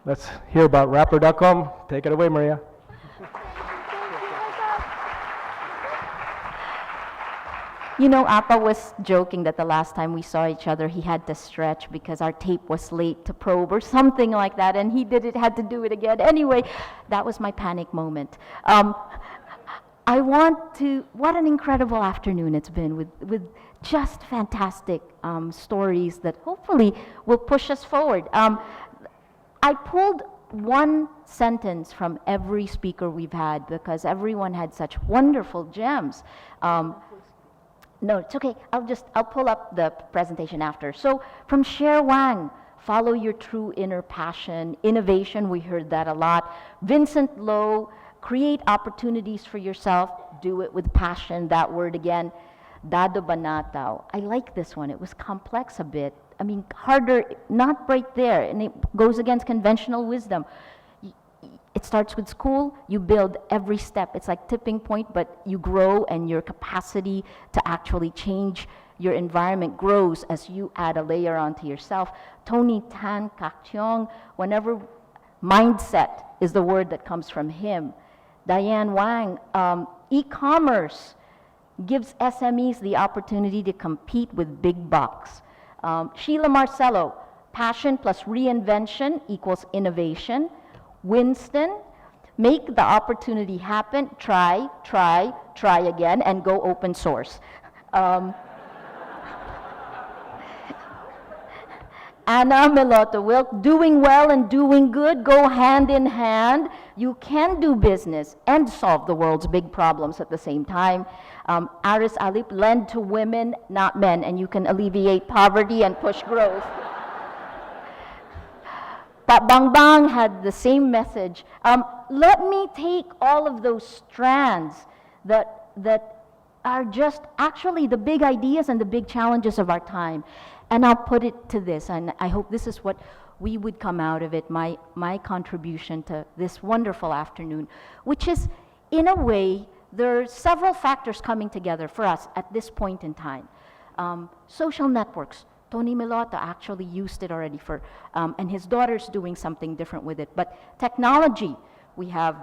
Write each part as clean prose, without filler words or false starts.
Let's hear about rapper.com. Take it away, Maria. You know, Appa was joking that the last time we saw each other, he had to stretch because our tape was late to probe or something like that, and he had to do it again. Anyway, that was my panic moment. What an incredible afternoon it's been with just fantastic stories that hopefully will push us forward. I pulled one sentence from every speaker we've had because everyone had such wonderful gems. No, it's okay. I'll pull up the presentation after. So from Cher Wang, follow your true inner passion. Innovation, we heard that a lot. Vincent Lo, create opportunities for yourself. Do it with passion, that word again. Dado Banatao. I like this one. It was complex a bit. I mean, harder, not right there. And it goes against conventional wisdom. It starts with school, you build every step. It's like tipping point, but you grow and your capacity to actually change your environment grows as you add a layer onto yourself. Tony Tan Kaktiong, whenever mindset is the word that comes from him. Diane Wang, e-commerce gives SMEs the opportunity to compete with big bucks. Sheila Marcello, passion plus reinvention equals innovation. Winston, make the opportunity happen, try again, and go open source. Anna Melota Wilk, doing well and doing good go hand in hand. You can do business and solve the world's big problems at the same time. Aris Alip, lend to women, not men, and you can alleviate poverty and push growth. Pat Bang Bang had the same message. Let me take all of those strands that are just actually the big ideas and the big challenges of our time, and I'll put it to this, and I hope this is what we would come out of it, my contribution to this wonderful afternoon, which is, in a way, there are several factors coming together for us at this point in time. Social networks. Tony Melota actually used it already for, and his daughter's doing something different with it. But technology, we have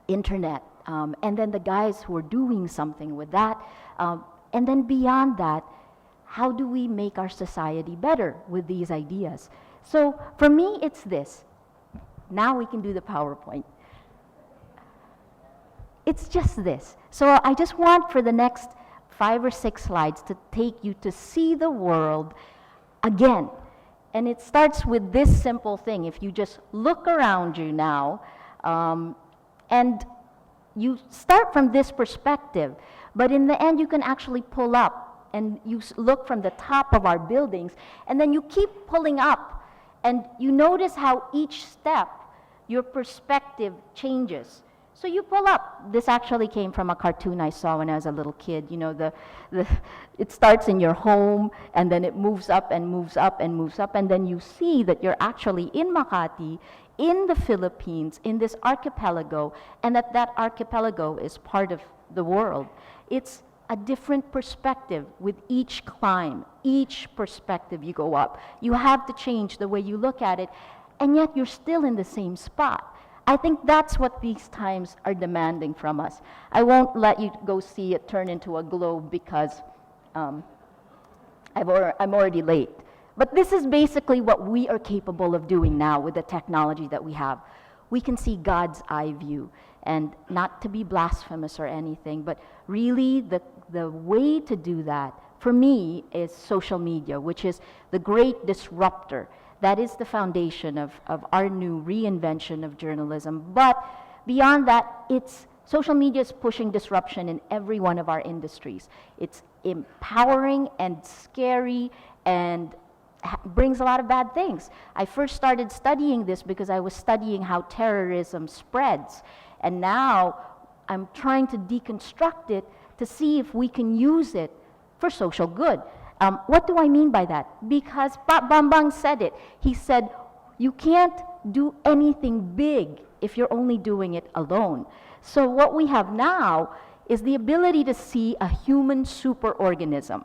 internet, and then the guys who are doing something with that. And then beyond that, how do we make our society better with these ideas? So for me, it's this. Now we can do the PowerPoint. It's just this. So I just want for the next 5 or 6 slides to take you to see the world again. And it starts with this simple thing. If you just look around you now, and you start from this perspective, but in the end you can actually pull up and you look from the top of our buildings, and then you keep pulling up, and you notice how each step your perspective changes. So you pull up. This actually came from a cartoon I saw when I was a little kid. You know, it starts in your home, and then it moves up and moves up and moves up, and then you see that you're actually in Makati, in the Philippines, in this archipelago, and that archipelago is part of the world. It's a different perspective with each climb, each perspective you go up. You have to change the way you look at it, and yet you're still in the same spot. I think that's what these times are demanding from us. I won't let you go see it turn into a globe because I'm already late. But this is basically what we are capable of doing now with the technology that we have. We can see God's eye view, and not to be blasphemous or anything, but really the way to do that, for me, is social media, which is the great disruptor. That is the foundation of our new reinvention of journalism. But beyond that, social media is pushing disruption in every one of our industries. It's empowering and scary and brings a lot of bad things. I first started studying this because I was studying how terrorism spreads. And now I'm trying to deconstruct it to see if we can use it for social good. What do I mean by that? Because Pat Bambang said it. He said, you can't do anything big if you're only doing it alone. So what we have now is the ability to see a human superorganism.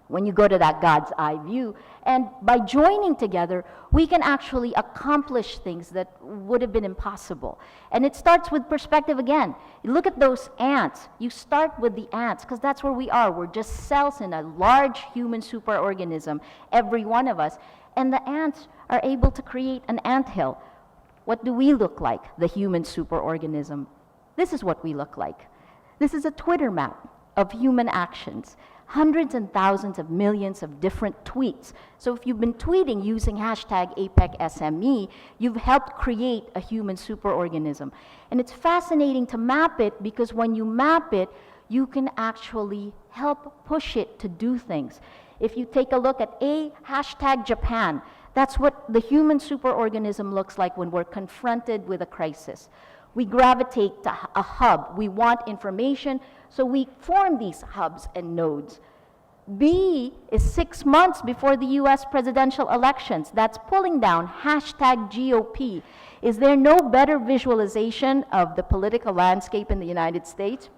when you go to that God's eye view. And by joining together, we can actually accomplish things that would have been impossible. And it starts with perspective again. You look at those ants. You start with the ants, because that's where we are. We're just cells in a large human superorganism, every one of us. And the ants are able to create an anthill. What do we look like, the human superorganism? This is what we look like. This is a Twitter map of human actions. Hundreds and thousands of millions of different tweets. So if you've been tweeting using hashtag APEC SME, you've helped create a human superorganism. And it's fascinating to map it, because when you map it, you can actually help push it to do things. If you take a look at hashtag Japan, that's what the human superorganism looks like when we're confronted with a crisis. We gravitate to a hub. We want information, so we form these hubs and nodes. B is 6 months before the US presidential elections. That's pulling down hashtag GOP. Is there no better visualization of the political landscape in the United States?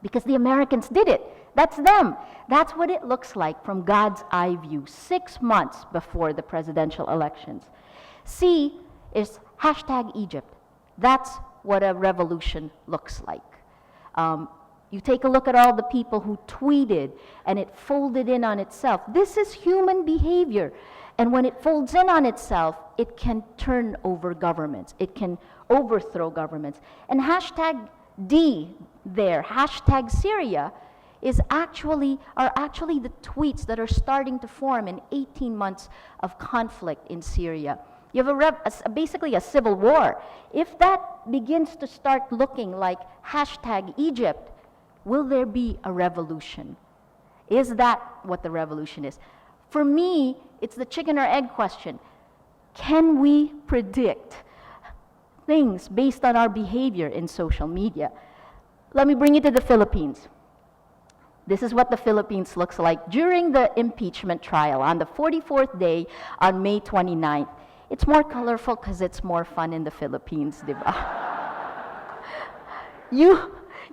Because the Americans did it. That's them. That's what it looks like from God's eye view, 6 months before the presidential elections. C is hashtag Egypt. That's what a revolution looks like. You take a look at all the people who tweeted and it folded in on itself. This is human behavior. And when it folds in on itself, it can turn over governments. It can overthrow governments. And hashtag D there, hashtag Syria, are actually the tweets that are starting to form in 18 months of conflict in Syria. You have basically a civil war. If that begins to start looking like hashtag Egypt, will there be a revolution? Is that what the revolution is? For me, it's the chicken or egg question. Can we predict things based on our behavior in social media? Let me bring you to the Philippines. This is what the Philippines looks like during the impeachment trial on the 44th day on May 29th. It's more colorful because it's more fun in the Philippines, di ba?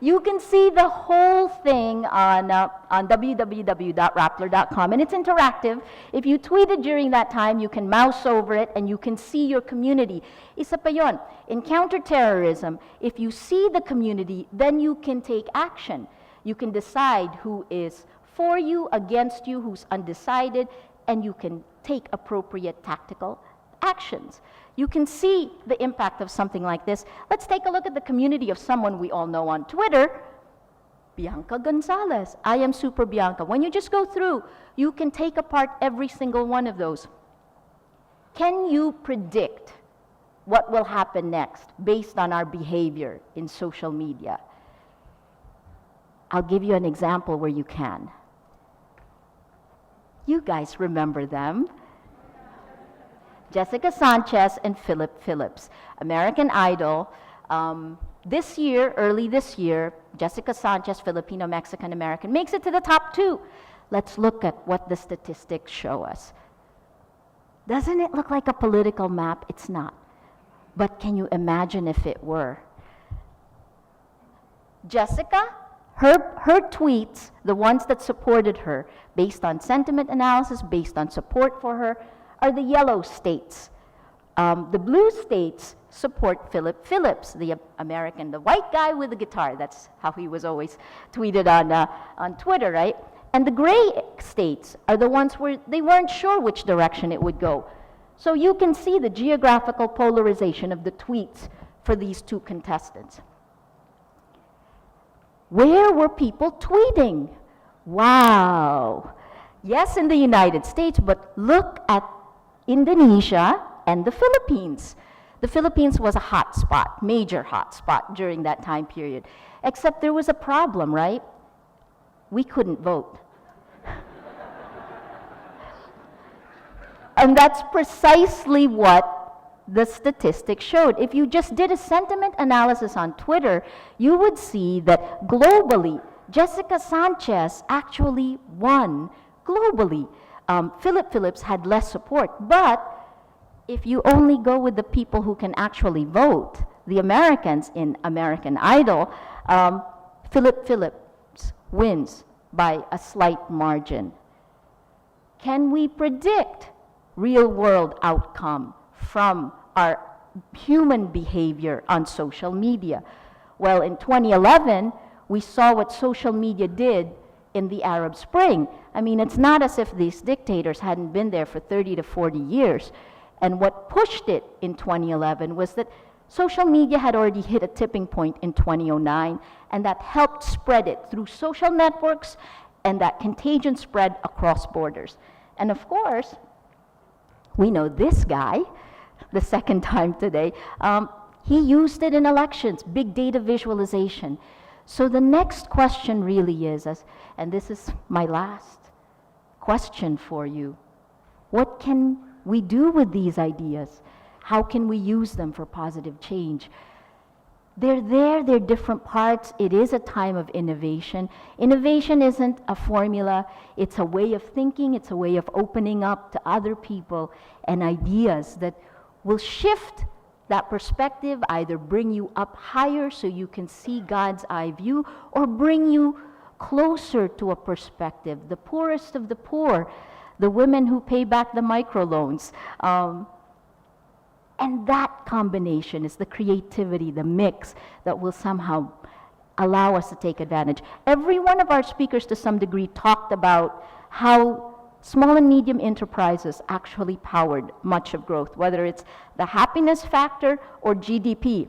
You can see the whole thing on www.rappler.com, and it's interactive. If you tweeted during that time, you can mouse over it and you can see your community. Isa pa yun, in counterterrorism, if you see the community, then you can take action. You can decide who is for you, against you, who's undecided, and you can take appropriate tactical actions. You can see the impact of something like this. Let's take a look at the community of someone we all know on Twitter, Bianca Gonzalez. I am Super Bianca. When you just go through, you can take apart every single one of those. Can you predict what will happen next based on our behavior in social media? I'll give you an example where you can. You guys remember them. Jessica Sanchez and Philip Phillips, American Idol. Early this year, Jessica Sanchez, Filipino, Mexican American, makes it to the top 2. Let's look at what the statistics show us. Doesn't it look like a political map? It's not. But can you imagine if it were? Jessica, her tweets, the ones that supported her, based on sentiment analysis, based on support for her, are the yellow states. The blue states support Philip Phillips, the American, the white guy with the guitar. That's how he was always tweeted on Twitter, right? And the gray states are the ones where they weren't sure which direction it would go. So you can see the geographical polarization of the tweets for these two contestants. Where were people tweeting? Wow. Yes, in the United States, but look at Indonesia and the Philippines. The Philippines was a hot spot, major hot spot during that time period. Except there was a problem, right? We couldn't vote. And that's precisely what the statistics showed. If you just did a sentiment analysis on Twitter, you would see that globally, Jessica Sanchez actually won globally. Philip Phillips had less support, but if you only go with the people who can actually vote, the Americans in American Idol, Philip Phillips wins by a slight margin. Can we predict real-world outcome from our human behavior on social media? Well, in 2011, we saw what social media did in the Arab Spring. I mean, it's not as if these dictators hadn't been there for 30 to 40 years. And what pushed it in 2011 was that social media had already hit a tipping point in 2009, and that helped spread it through social networks, and that contagion spread across borders. And of course, we know this guy, the second time today, he used it in elections, big data visualization. So the next question really is, and this is my last question for you, what can we do with these ideas? How can we use them for positive change? They're there, they're different parts. It is a time of innovation. Innovation isn't a formula, it's a way of thinking, it's a way of opening up to other people and ideas that will shift that perspective, either bring you up higher so you can see God's eye view, or bring you closer to a perspective. The poorest of the poor, the women who pay back the microloans. And that combination is the creativity, the mix that will somehow allow us to take advantage. Every one of our speakers to some degree talked about how small and medium enterprises actually powered much of growth, whether it's the happiness factor or GDP.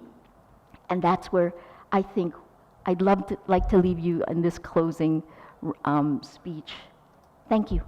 And that's where I think I'd like to leave you in this closing speech. Thank you.